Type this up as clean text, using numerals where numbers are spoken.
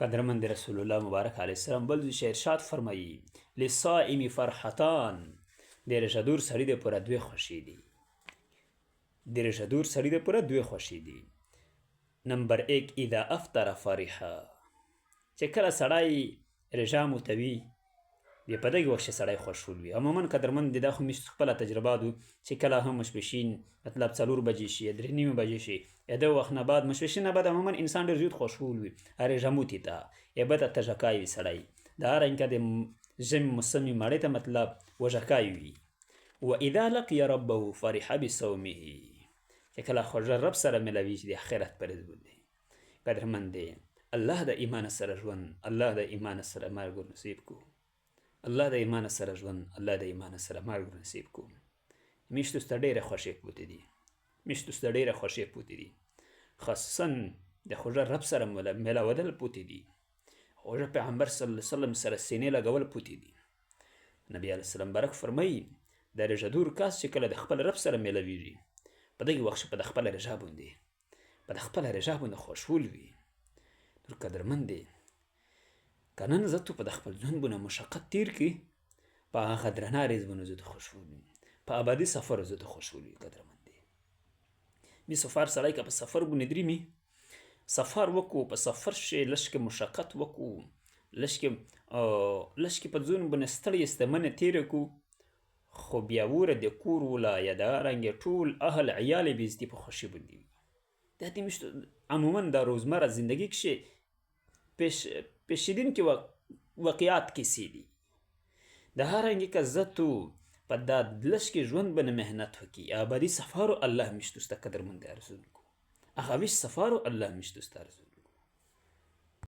قدرمند رسول الله مبارک علیه السلام بل ځای ارشاد فرمایي للصائم فرحتان د روژه دور سړي دپاره دوې خوښې دي د روژه دور سړي دپاره دوې خوښې دي نمبر 1 اذا افطر فرحه چې کله سړی روژه متوي بیا په دغې وخت چې سړی خوشحول وي عموما قدرمند دا خو موږ خپله تجربات وو چې کله هم مشپشین مطلب 4 بجې شي یا 3:30 بجې شي یا د وخت نه بعد مشپشین نه بعد عموما انسان ډېر زیات خوشحول وي روژه موتي ته یا به ته تژکای وي سړی د هر رنګه د ژمي موسم وي مړۍ ته مطلب وژکای وي واذا لقي ربه فرح بصومه چې کله خوږه رب سره ملوي چې د آخرت په ورځ باندې قدرمند دی الله د ایمان سره ژوند الله د ایمان سره مرګ نصیب کو الله د ایمان سره ژوند الله د ایمان سره مرګ نصیب کو میشتو ته ډېره خوښۍ پوتې دي میشتو ته ډېره خوښۍ پوتې دي خاصا د خوږه رب سره ملاودل پوتې دي خوږه پیغمبر صلی الله علیه وسلم سره سینې لګول پوتې دي نبی علیه السلام بارک فرمایي د روژه دور کس چې کله د خپل رب سره ملویږي په دغې وخت په د خپله روژه باندې په د خپله روژه باندې خوشحول وي نور قدرمند دی که نن زه تو په د خپل ژوند باندې مشقت تیر کړي په هغه درنه ریځ باندې زه ته خوشحول وي په ابدي سفر زه ته خوشحول وي قدرمند دی می سفر سړی که په سفر باندې دریمي سفر وکړو په سفر شي لږ کې مشقت وکړو لږ کې په ځون باندې ستړې ستمنه تېره کړو خو بیا وره د کور ولا یا د رنګې ټول اهل عیال یې بېزتي په خوښي باندې وي دا د میشتو عموما د روزمره زندګي کښې پیشیدونکي واقعات کیسې دي د هر رنګې که زه تو په دا لږ کې ژوند باندې محنت وکړي ابدي سفارو الله میشتو سته قدرمند ارزونکو هغه ویش سفارو الله میشتو سته ارزونکو